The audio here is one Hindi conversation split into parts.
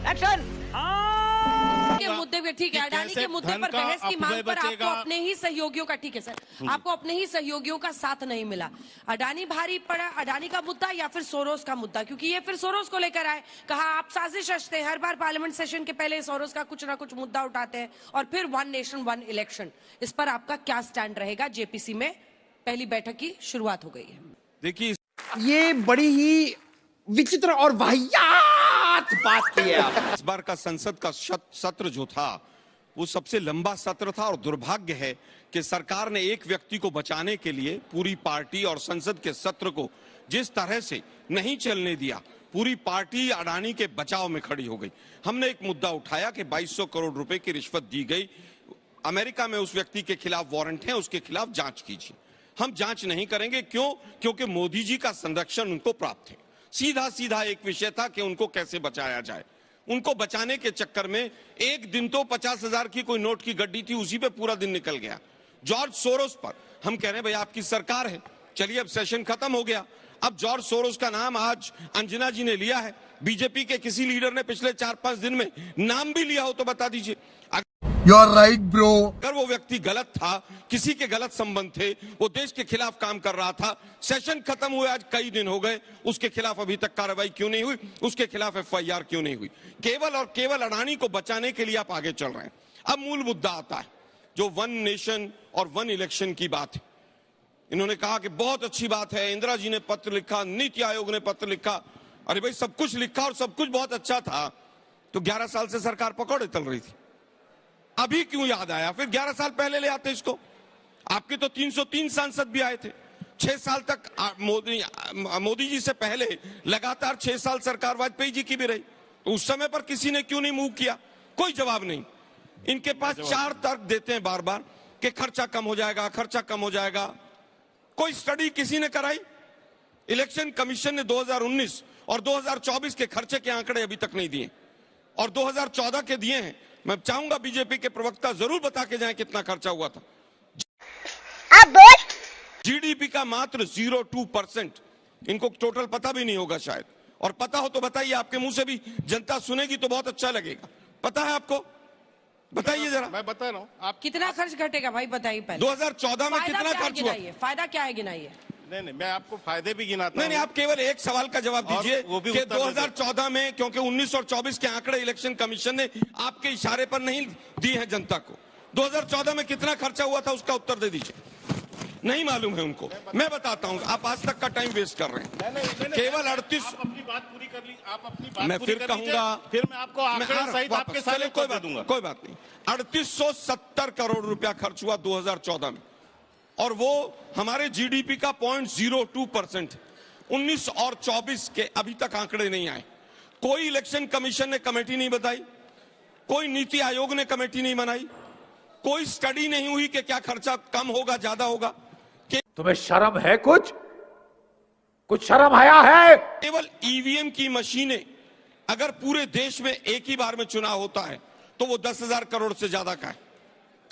एक्शन। के मुद्दे पे ठीक है, अडानी के मुद्दे पर बहस की मांग पर आपको अपने ही सहयोगियों का, ठीक है सर, आपको अपने ही सहयोगियों का साथ नहीं मिला। अडानी भारी पड़ा, अडानी का मुद्दा या फिर सोरोस का मुद्दा, क्योंकि ये फिर सोरोस को लेकर आए, कहा आप साजिश रचते हैं, हर बार पार्लियामेंट सेशन के पहले सोरोस का कुछ ना कुछ मुद्दा उठाते हैं और फिर वन नेशन वन इलेक्शन। इस पर आपका क्या स्टैंड रहेगा? जेपीसी में पहली बैठक की शुरुआत हो गई है। देखिए, ये बड़ी ही विचित्र और वाहियात बात की है आप। इस बार का संसद का सत्र जो था वो सबसे लंबा सत्र था और दुर्भाग्य है कि सरकार ने एक व्यक्ति को बचाने के लिए पूरी पार्टी और संसद के सत्र को जिस तरह से नहीं चलने दिया, पूरी पार्टी अडानी के बचाव में खड़ी हो गई। हमने एक मुद्दा उठाया कि 2200 करोड़ रुपए की रिश्वत दी गई, अमेरिका में उस व्यक्ति के खिलाफ वारंट है, उसके खिलाफ जांच कीजिए। हम जांच नहीं करेंगे, क्यों? क्योंकि मोदी जी का संरक्षण उनको प्राप्त है। सीधा सीधा एक विषय था कि उनको कैसे बचाया जाए। उनको बचाने के चक्कर में एक दिन तो 50,000 की कोई नोट की गड्डी थी, उसी पे पूरा दिन निकल गया। जॉर्ज सोरोस पर हम कह रहे हैं भाई आपकी सरकार है, चलिए अब सेशन खत्म हो गया। अब जॉर्ज सोरोस का नाम आज अंजना जी ने लिया है, बीजेपी के किसी लीडर ने पिछले 4-5 दिन में नाम भी लिया हो तो बता दीजिए। You're right, bro. अगर वो व्यक्ति गलत था, किसी के गलत संबंध थे, वो देश के खिलाफ काम कर रहा था, सेशन खत्म हुए आज कई दिन हो गए, उसके खिलाफ अभी तक कार्रवाई क्यों नहीं हुई? उसके खिलाफ एफआईआर क्यों नहीं हुई? केवल और केवल अडानी को बचाने के लिए आप आगे चल रहे हैं। अब मूल मुद्दा आता है जो वन नेशन और वन इलेक्शन की बात है। इन्होंने कहा कि बहुत अच्छी बात है, इंदिरा जी ने पत्र लिखा, नीति आयोग ने पत्र लिखा। अरे भाई, सब कुछ लिखा और सब कुछ बहुत अच्छा था तो 11 साल से सरकार पकौड़े तल रही थी, अभी क्यों याद आया? फिर 11 साल पहले ले आते इसको। आपके तो 303 सांसद भी आए थे 6 साल तक। मोदी जी से पहले लगातार 6 साल सरकार वाजपेयी जी की भी रही, तो उस समय पर किसी ने क्यों नहीं मूव किया? कोई जवाब नहीं। इनके पास 4 तर्क देते हैं बार बार कि खर्चा कम हो जाएगा, खर्चा कम हो जाएगा। कोई स्टडी किसी ने कराई? इलेक्शन कमीशन ने 2019 और 2024 के खर्चे के आंकड़े अभी तक नहीं दिए और 2014 के दिए हैं। मैं चाहूंगा बीजेपी के प्रवक्ता जरूर बता के जाएं कितना खर्चा हुआ था। अब बोल। जीडीपी का मात्र 0.2%, इनको टोटल पता भी नहीं होगा शायद, और पता हो तो बताइए, आपके मुंह से भी जनता सुनेगी तो बहुत अच्छा लगेगा। पता है आपको? बताइए जरा। मैं बता रहा हूँ आप कितना खर्च घटेगा भाई, बताइए पहले। 2014 में कितना खर्च हुआ? फायदा क्या है, गिनाइए। नहीं, मैं आपको फायदे भी गिनाता हूँ। नहीं, आप केवल एक सवाल का जवाब दीजिए कि 2014 में, क्योंकि 19 और 24 के आंकड़े इलेक्शन कमीशन ने आपके इशारे पर नहीं दिए हैं जनता को। 2014 में कितना खर्चा हुआ था उसका उत्तर दे दीजिए। नहीं मालूम है उनको, मैं बताता हूँ। आप आज तक का टाइम वेस्ट कर रहे हैं। केवल 38। आप अपनी बात पूरी कर ली, आप अपनी बात मैं पूरी फिर कर लीजिए, कहूंगा, फिर मैं आपको आंकड़े सहित आपके सारे कोई बात दूंगा, कोई बात नहीं। 3870 करोड़ रुपया खर्च हुआ 2014 में, और वो हमारे जीडीपी का 0.02%। 19 और 24 के अभी तक आंकड़े नहीं आए। कोई इलेक्शन कमीशन ने कमेटी नहीं बताई, कोई नीति आयोग ने कमेटी नहीं बनाई, कोई स्टडी नहीं हुई कि क्या खर्चा कम होगा, ज्यादा होगा। तुम्हें शर्म है? कुछ शर्म आया है? केवल ईवीएम की मशीनें अगर पूरे देश में एक ही बार में चुनाव होता है तो वो 10,000 करोड़ से ज्यादा का है।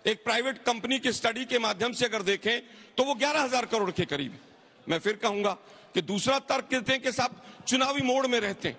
एक प्राइवेट कंपनी की स्टडी के माध्यम से अगर देखें तो वो 11,000 करोड़ के करीब है। मैं फिर कहूंगा कि दूसरा तर्क कहते हैं कि सब चुनावी मोड में रहते हैं,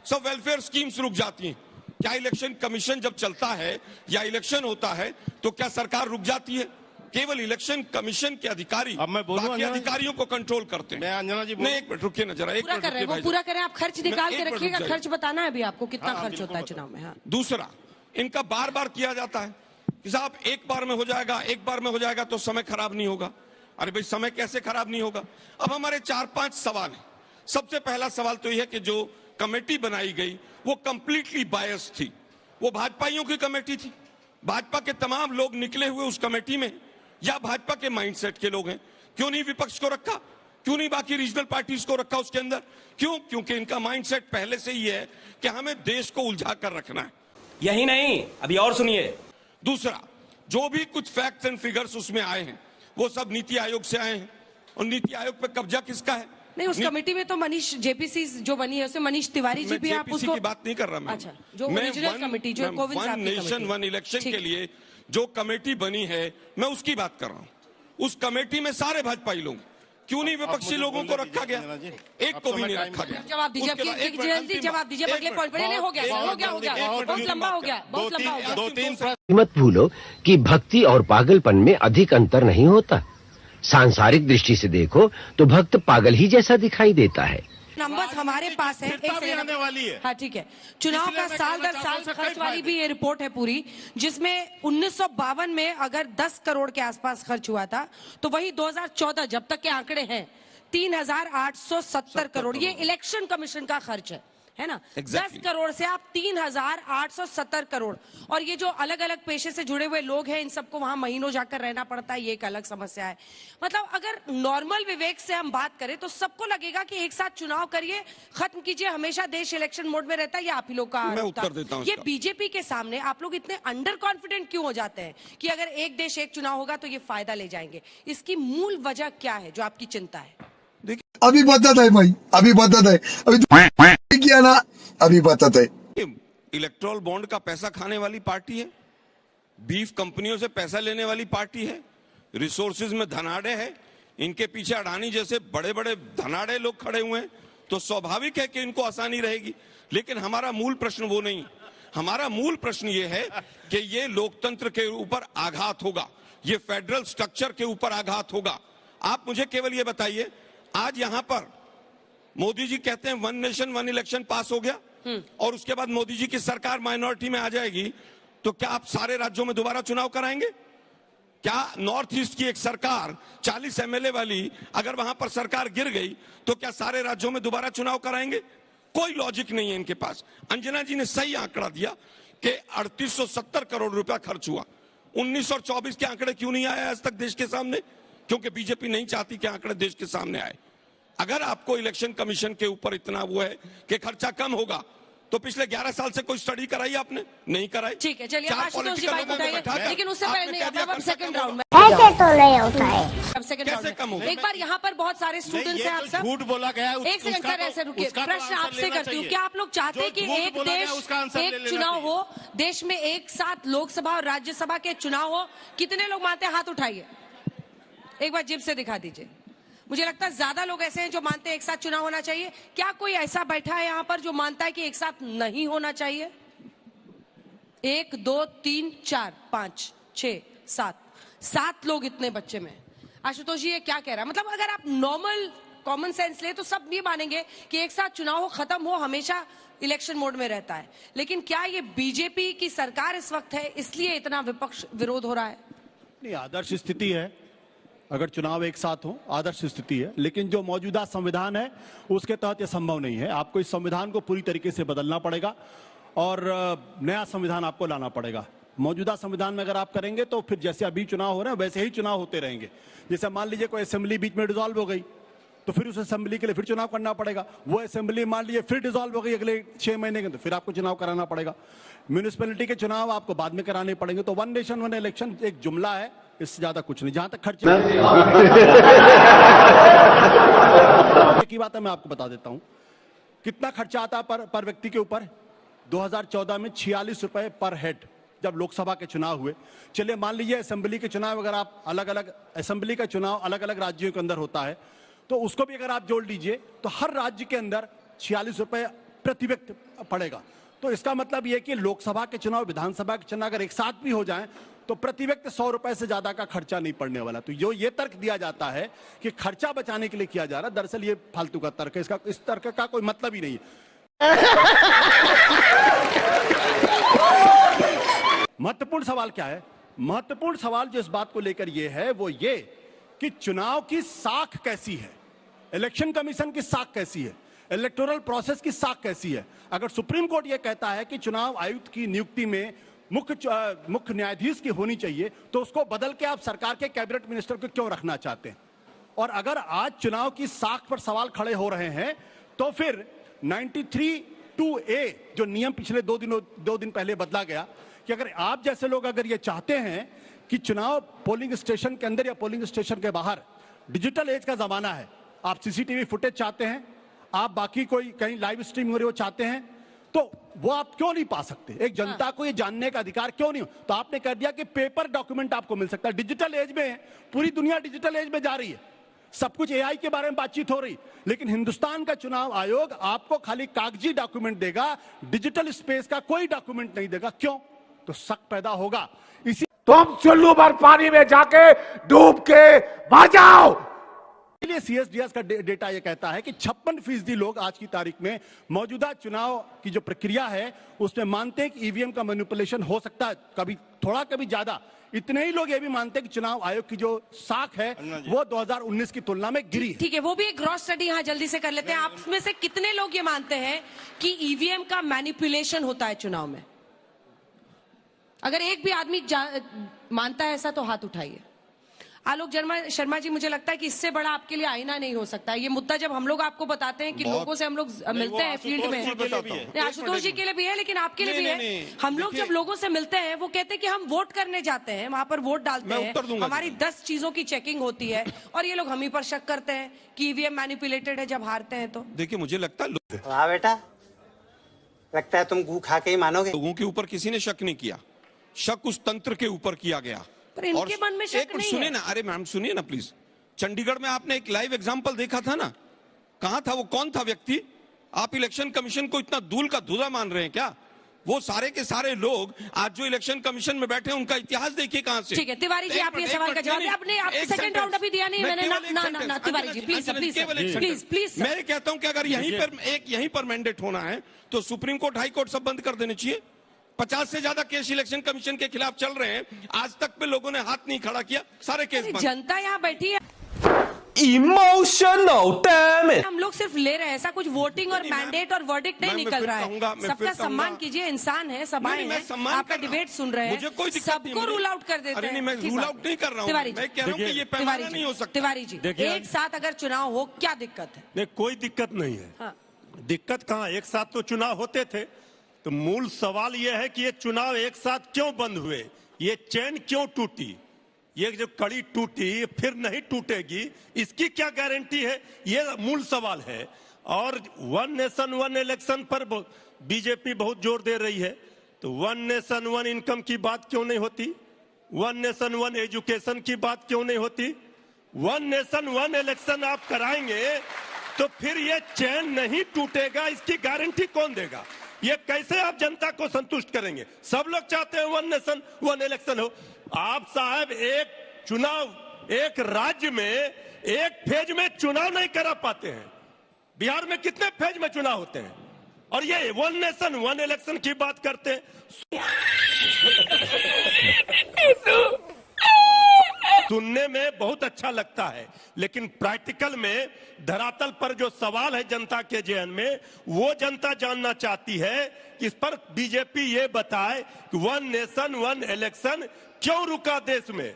सब वेलफेयर स्कीम्स रुक जाती हैं। क्या इलेक्शन कमीशन जब चलता है या इलेक्शन होता है तो क्या सरकार रुक जाती है? केवल इलेक्शन कमीशन के अधिकारी अब मैं बोलूं, बाकी अधिकारियों को कंट्रोल करते हैं। मैं अंजना जी नहीं, एक मिनट रुकिए ना जरा, एक पूरा मिनट कर रहे हैं, वो रुकिए पूरा करें। आप खर्च निकाल के एक मिनट रखिएगा, रुक खर्च बताना है अभी आपको कितना हाँ, खर्च होता है चुनाव में। हाँ। दूसरा, इनका बार बार किया जाता है कि साहब एक बार में हो जाएगा, एक बार में हो जाएगा तो समय खराब नहीं होगा। अरे भाई, समय कैसे खराब नहीं होगा? अब हमारे 4-5 सवाल हैं। सबसे पहला सवाल तो यह है कि जो कमेटी बनाई गई वो कंप्लीटली बायस थी। वो भाजपाइयों की कमेटी थी, भाजपा के तमाम लोग निकले हुए उस कमेटी में, या भाजपा के माइंडसेट के लोग हैं। क्यों नहीं विपक्ष को रखा? क्यों नहीं बाकी रीजनल पार्टीज को रखा उसके अंदर? क्यों? क्योंकि इनका माइंडसेट पहले से ही है कि हमें देश को उलझा कर रखना है। यही नहीं, अभी और सुनिए। दूसरा, जो भी कुछ फैक्ट्स एंड फिगर्स उसमें आए हैं वो सब नीति आयोग से आए हैं, और नीति आयोग पे कब्जा किसका है? नहीं, उस कमेटी में तो मनीष, जेपीसी जो बनी है उसमें मनीष तिवारी जी भी, आप उसको की बात नहीं कर रहा मैं। अच्छा, जो ओरिजिनल कमेटी जो कोविंद साहब की नेशन कमेटी। वन इलेक्शन के लिए जो कमेटी बनी है मैं उसकी बात कर रहा हूं। उस कमेटी में सारे भाजपाई लोग, क्यों नहीं विपक्षी लोगों को रखा गया? एक को भी नहीं रखा गया। जवाब दीजिए, जल्दी जवाब दीजिए, अगले पॉइंट पर। नहीं, हो गया, बहुत लंबा हो गया, बहुत लंबा हो गया। 2-3 मत भूलो कि भक्ति और पागलपन में अधिक अंतर नहीं होता। सांसारिक दृष्टि से देखो तो भक्त पागल ही जैसा दिखाई देता है। नंबर्स हमारे पास है, एक सेकंड आने वाली है। हाँ ठीक है। चुनाव का साल दर साल खर्च वाली भी ये रिपोर्ट है पूरी, जिसमें 1952 में अगर 10 करोड़ के आसपास खर्च हुआ था, तो वही 2014 जब तक के आंकड़े हैं 3,870 करोड़। ये इलेक्शन कमीशन का खर्च है ना? Exactly. 10 करोड़ से आप 3,870 करोड़। और ये जो अलग अलग पेशे से जुड़े हुए लोग हैं, इन सबको वहां महीनों जाकर रहना पड़ता है, ये एक अलग समस्या है। मतलब अगर नॉर्मल विवेक से हम बात करें तो सबको लगेगा कि एक साथ चुनाव करिए, खत्म कीजिए, हमेशा देश इलेक्शन मोड में रहता है। ये आप ही लोग का मैं उत्तर देता हूं ये इसका। बीजेपी के सामने आप लोग इतने अंडर कॉन्फिडेंट क्यों हो जाते हैं कि अगर एक देश एक चुनाव होगा तो ये फायदा ले जाएंगे? इसकी मूल वजह क्या है जो आपकी चिंता है? अभी बताता है भाई, अभी बताता है, अभी किया ना, अभी बताता है। इलेक्ट्रल बॉन्ड का पैसा खाने वाली पार्टी है, बीफ कंपनियों से पैसा लेने वाली पार्टी है, रिसोर्सेज में धनाड़े है, इनके पीछे अडानी जैसे बड़े बड़े धनाड़े लोग खड़े हुए हैं, तो स्वाभाविक है कि इनको आसानी रहेगी। लेकिन हमारा मूल प्रश्न वो नहीं, हमारा मूल प्रश्न ये है कि ये लोकतंत्र के ऊपर आघात होगा, ये फेडरल स्ट्रक्चर के ऊपर आघात होगा। आप मुझे केवल ये बताइए, आज यहां पर मोदी जी कहते हैं 1 नेशन 1 इलेक्शन पास हो गया, और उसके बाद मोदी जी की सरकार माइनॉरिटी में आ जाएगी, तो क्या आप सारे राज्यों में दोबारा चुनाव कराएंगे? क्या नॉर्थ ईस्ट की एक सरकार 40 एमएलए वाली, अगर वहां पर सरकार गिर गई तो क्या सारे राज्यों में दोबारा चुनाव कराएंगे? कोई लॉजिक नहीं है इनके पास। अंजना जी ने सही आंकड़ा दिया कि 3870 करोड़ रुपया खर्च हुआ। 19 और 24 के आंकड़े क्यों नहीं आए आज तक देश के सामने? क्योंकि बीजेपी नहीं चाहती कि आंकड़े देश के सामने आए। अगर आपको इलेक्शन कमीशन के ऊपर इतना वो है कि खर्चा कम होगा, तो पिछले 11 साल से कोई स्टडी कराई आपने? नहीं कराई। ठीक है, चलिए 4 आशुतोष जी बात बताइए, लेकिन उससे पहले नहीं, अब सेकंड राउंड में ऐसे तो नहीं होता है। अब सेकंड कैसे राउंड कम में होगा? एक बार यहाँ पर बहुत सारे स्टूडेंट्स हैं, आप सब झूठ बोला गया है। एक सेकंड सर, ऐसे रुकिए, प्रश्न आपसे करती हूँ। क्या आप लोग चाहते हैं कि एक देश एक चुनाव हो, देश में एक साथ लोकसभा और राज्यसभा के चुनाव हो? कितने लोग मानते हैं? हाथ उठाइए, एक बार जिप से दिखा दीजिए। मुझे लगता है ज्यादा लोग ऐसे हैं जो मानते हैं एक साथ चुनाव होना चाहिए। क्या कोई ऐसा बैठा है यहाँ पर जो मानता है कि एक साथ नहीं होना चाहिए? 1 2 3 4 5 6 7 लोग इतने बच्चे में। आशुतोष जी ये क्या कह रहा है? मतलब अगर आप नॉर्मल कॉमन सेंस ले तो सब ये मानेंगे कि एक साथ चुनाव हो, खत्म हो, हमेशा इलेक्शन मोड में रहता है। लेकिन क्या ये बीजेपी की सरकार इस वक्त है इसलिए इतना विपक्ष विरोध हो रहा है? नहीं, आदर्श स्थिति है अगर चुनाव एक साथ हो, आदर्श स्थिति है। लेकिन जो मौजूदा संविधान है उसके तहत यह संभव नहीं है। आपको इस संविधान को पूरी तरीके से बदलना पड़ेगा और नया संविधान आपको लाना पड़ेगा। मौजूदा संविधान में अगर आप करेंगे तो फिर जैसे अभी चुनाव हो रहे हैं वैसे ही चुनाव होते रहेंगे। जैसे मान लीजिए कोई असेंबली बीच में डिसॉल्व हो गई तो फिर उस असेंबली के लिए फिर चुनाव करना पड़ेगा। वो असेंबली मान लीजिए फिर डिसॉल्व हो गई अगले 6 महीने के, तो फिर आपको चुनाव कराना पड़ेगा। म्यूनिसिपैलिटी के चुनाव आपको बाद में कराने पड़ेंगे। तो 1 नेशन 1 इलेक्शन एक जुमला है, इससे ज्यादा कुछ नहीं। जहां तक खर्चे की बात है, मैं आपको बता देता हूं कितना खर्चा आता है पर व्यक्ति के ऊपर। 2014 में 46 रुपए पर हेड जब लोकसभा के चुनाव हुए। चलिए मान लीजिए असेंबली के चुनाव, अगर आप अलग अलग असेंबली का चुनाव अलग अलग राज्यों के अंदर होता है तो उसको भी अगर आप जोड़ लीजिए तो हर राज्य के अंदर 46 रुपए प्रति व्यक्ति पड़ेगा। तो इसका मतलब यह कि लोकसभा के चुनाव, विधानसभा के चुनाव अगर एक साथ भी हो जाएं तो प्रति व्यक्ति 100 रुपए से ज्यादा का खर्चा नहीं पड़ने वाला। तो जो ये तर्क दिया जाता है कि खर्चा बचाने के लिए किया जा रहा है, दरअसल ये फालतू का तर्क है। इसका इस तर्क का कोई मतलब ही नहीं है। महत्वपूर्ण सवाल क्या है? महत्वपूर्ण सवाल जो इस बात को लेकर ये है वो ये कि चुनाव की साख कैसी है, इलेक्शन कमीशन की साख कैसी है, इलेक्टोरल प्रोसेस की साख कैसी है। अगर सुप्रीम कोर्ट ये कहता है कि चुनाव आयुक्त की नियुक्ति में मुख्य न्यायाधीश की होनी चाहिए, तो उसको बदल के आप सरकार के कैबिनेट मिनिस्टर को क्यों रखना चाहते हैं? और अगर आज चुनाव की साख पर सवाल खड़े हो रहे हैं तो फिर 93(2)A जो नियम पिछले 2 दिन पहले बदला गया कि अगर आप जैसे लोग अगर ये चाहते हैं कि चुनाव पोलिंग स्टेशन के अंदर या पोलिंग स्टेशन के बाहर, डिजिटल एज का जमाना है, आप सीसीटीवी फुटेज चाहते हैं, आप बाकी कोई कहीं लाइव स्ट्रीम हो रही हो चाहते हैं, तो वो आप क्यों नहीं पा सकते? एक जनता को ये जानने का अधिकार क्यों नहीं हो? तो आपने कह दिया कि पेपर डॉक्यूमेंट आपको मिल सकता है। डिजिटल एज में पूरी दुनिया डिजिटल एज में जा रही है। सब कुछ एआई के बारे में बातचीत हो रही, लेकिन हिंदुस्तान का चुनाव आयोग आपको खाली कागजी डॉक्यूमेंट देगा, डिजिटल स्पेस का कोई डॉक्यूमेंट नहीं देगा। क्यों? तो शक पैदा होगा। इसी तुम चुल्लू भर पानी में जाके डूब के मर जाओ। इसलिए सीएसडीएस का डेटा यह कहता है कि 56% लोग आज की तारीख में मौजूदा चुनाव की जो प्रक्रिया है उसमें मानते हैं कि ईवीएम का मैनिपुलेशन हो सकता है, कभी थोड़ा कभी ज्यादा। इतने ही लोग ये भी मानते हैं कि चुनाव आयोग की जो साख है वो 2019 की तुलना में गिरी है। ठीक है, वो भी एक ग्रॉस स्टडी यहाँ जल्दी से कर लेते हैं। आप में से कितने लोग ये मानते हैं कि ईवीएम का मैनिपुलेशन होता है चुनाव में? अगर एक भी आदमी मानता है ऐसा तो हाथ उठाइए। आलोक शर्मा जी, मुझे लगता है कि इससे बड़ा आपके लिए आईना नहीं हो सकता। ये मुद्दा जब हम लोग आपको बताते हैं कि लोगों से हम लोग मिलते हैं फील्ड में, आशुतोष जी के लिए भी है लेकिन आपके लिए भी है। हम लोग जब लोगों से मिलते हैं वो कहते हैं कि हम वोट करने जाते हैं, वहां पर वोट डालते हैं, हमारी 10 चीजों की चेकिंग होती है और ये लोग हम ही पर शक करते हैं कि ईवीएम मैनिपुलेटेड है जब हारते हैं। तो देखिए, मुझे लगता है हाँ बेटा, लगता है तुम गू खा के ही मानोगे। लोगों के ऊपर किसी ने शक नहीं किया, शक उस तंत्र के ऊपर किया गया। पर इनके मन में शक नहीं सुनिए है। ना, अरे मैम सुनिए ना प्लीज। चंडीगढ़ में आपने एक लाइव एग्जांपल देखा था ना, कहां था वो, कौन था व्यक्ति? आप इलेक्शन कमीशन को इतना धूल का धुआं मान रहे हैं क्या? वो सारे के सारे लोग आज जो इलेक्शन कमीशन में बैठे हैं उनका इतिहास देखिए कहां से। ठीक है तिवारी जी, आप ये सवाल का जवाब आपने सेकंड राउंड अभी दिया नहीं मैंने ना Tiwari ji please please please. मैं कहता हूं कि अगर यहीं पर मैंडेट होना है तो सुप्रीम कोर्ट, हाई कोर्ट सब बंद कर देने चाहिए। 50 से ज्यादा केस इलेक्शन कमीशन के खिलाफ चल रहे हैं, आज तक पे लोगों ने हाथ नहीं खड़ा किया, सारे केस बंद। जनता यहाँ बैठी है, इमोशनल डैम इट। हम लोग सिर्फ ले रहे हैं, ऐसा कुछ वोटिंग और मैंडेट और वर्डिक्ट नहीं निकल रहा है। सबका सम्मान कीजिए, इंसान है, सभाएं हैं, आपका डिबेट सुन रहे हैं, सबको रूल आउट कर देते हैं। मैं रूल आउट नहीं कर रहा हूँ, मैं कह रहा हूँ कि ये पैमाना नहीं हो सकता। तिवारी जी, एक साथ अगर चुनाव हो क्या दिक्कत है? नहीं, कोई दिक्कत नहीं है। हाँ। दिक्कत कहाँ, एक साथ तो चुनाव होते थे। तो मूल सवाल यह है कि ये चुनाव एक साथ क्यों बंद हुए, ये चेन क्यों टूटी, ये जो कड़ी टूटी फिर नहीं टूटेगी, इसकी क्या गारंटी है, ये मूल सवाल है। और 1 नेशन 1 इलेक्शन पर बीजेपी बहुत जोर दे रही है, तो 1 नेशन 1 इनकम की बात क्यों नहीं होती, 1 नेशन 1 एजुकेशन की बात क्यों नहीं होती? 1 नेशन 1 इलेक्शन आप कराएंगे तो फिर ये चैन नहीं टूटेगा, इसकी गारंटी कौन देगा? ये कैसे आप जनता को संतुष्ट करेंगे? सब लोग चाहते हैं 1 नेशन 1 इलेक्शन हो। आप साहब एक चुनाव एक राज्य में एक फेज में चुनाव नहीं करा पाते हैं। बिहार में कितने फेज में चुनाव होते हैं और ये 1 नेशन 1 इलेक्शन की बात करते हैं। सुनने में बहुत अच्छा लगता है, लेकिन प्रैक्टिकल में धरातल पर जो सवाल है जनता के जहन में, वो जनता जानना चाहती है कि इस पर बीजेपी ये बताए कि 1 नेशन 1 इलेक्शन क्यों रुका देश में।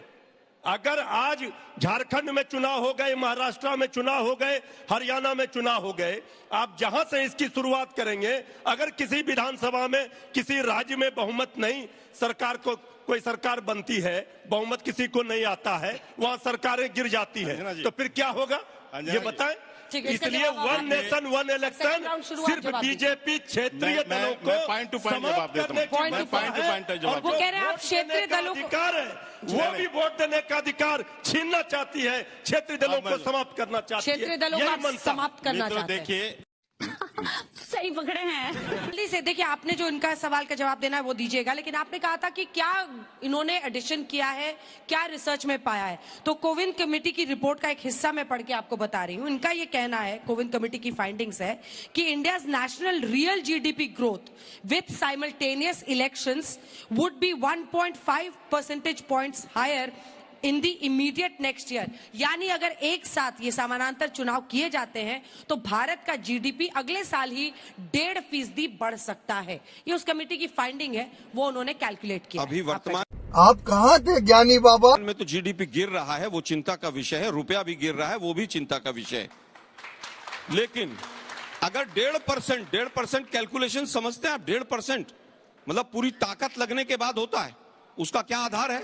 अगर आज झारखंड में चुनाव हो गए, महाराष्ट्र में चुनाव हो गए, हरियाणा में चुनाव हो गए, आप जहां से इसकी शुरुआत करेंगे, अगर किसी विधानसभा में किसी राज्य में बहुमत नहीं, सरकार को कोई सरकार बनती है, बहुमत किसी को नहीं आता है, वहां सरकारें गिर जाती है, तो फिर क्या होगा ये बताएं। इसलिए 1 नेशन 1 इलेक्शन सिर्फ बीजेपी क्षेत्रीय दलों को पॉइंट टू पॉइंट जवाब देता हूं। वो कह रहे हैं आप क्षेत्रीय दलों को, अधिकार है, वो भी वोट देने का अधिकार छीनना चाहती है, क्षेत्रीय दलों को समाप्त करना चाहती है, क्षेत्रीय दलों को समाप्त करना चाहते हैं। देखिए सही पकड़े हैं। जल्दी से देखिए, आपने जो इनका सवाल का जवाब देना है वो दीजिएगा, लेकिन आपने कहा था कि क्या इन्होंने एडिशन किया है, क्या रिसर्च में पाया है। तो कोविन कमेटी की रिपोर्ट का एक हिस्सा मैं पढ़ के आपको बता रही हूँ। इनका ये कहना है, कोविन कमेटी की फाइंडिंग्स है कि India's national real GDP growth with simultaneous elections would be 1.5 percentage points higher in the immediate next year. यानी अगर एक साथ ये समानांतर चुनाव किए जाते हैं तो भारत का जीडीपी अगले साल ही 1.5% बढ़ सकता है। ये उस कमेटी की फाइंडिंग है, वो उन्होंने कैलकुलेट किया। अभी वर्तमान आप कहाँ थे ज्ञानी बाबा? में तो जीडीपी गिर रहा है, वो चिंता का विषय है, रुपया भी गिर रहा है, वो भी चिंता का विषय है। लेकिन अगर 1.5% कैलकुलेशन समझते हैं आप, 1.5% मतलब पूरी ताकत लगने के बाद होता है। उसका क्या आधार है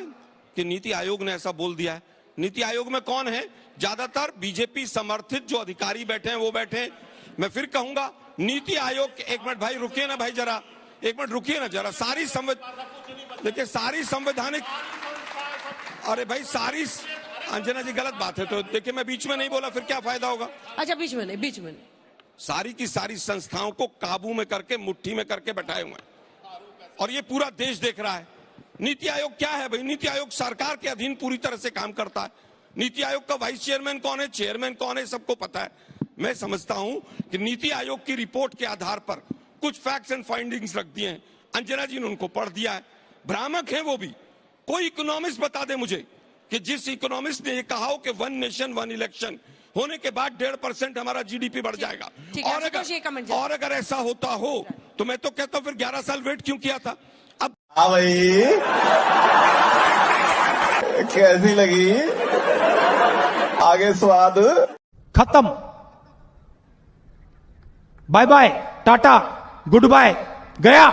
कि नीति आयोग ने ऐसा बोल दिया है? नीति आयोग में कौन है? ज्यादातर बीजेपी समर्थित जो अधिकारी बैठे हैं वो बैठे हैं। मैं फिर कहूंगा, नीति आयोग, एक मिनट भाई रुकिए ना, भाई जरा एक मिनट रुकिए ना जरा। देखिए सारी संवैधानिक, अरे भाई अंजना जी गलत बात है। तो देखिए मैं बीच में नहीं बोला, फिर क्या फायदा होगा। अच्छा बीच में नहीं। सारी की सारी संस्थाओं को काबू में करके, मुट्ठी में करके बैठाए हुए हैं, और ये पूरा देश देख रहा है। नीति आयोग क्या है भाई? नीति आयोग सरकार के अधीन पूरी तरह से काम करता है। नीति आयोग का वाइस चेयरमैन कौन है, चेयरमैन कौन है, सबको पता है। मैं समझता हूं कि नीति आयोग की रिपोर्ट के आधार पर कुछ फैक्ट्स एंड फाइंडिंग्स रख दिए हैं। अंजना जी ने उनको पढ़ दिया है, भ्रामक है वो भी। कोई इकोनॉमिस्ट बता दे मुझे कि जिस इकोनॉमिस्ट ने ये कहा हो कि 1 नेशन 1 इलेक्शन होने के बाद 1.5% हमारा जीडीपी बढ़ जाएगा। और अगर ऐसा होता हो तो मैं तो कहता हूं फिर 11 साल वेट क्यों किया था। अब हाँ भाई, कैसी लगी आगे स्वाद? खत्म, bye bye, tata, goodbye, गया।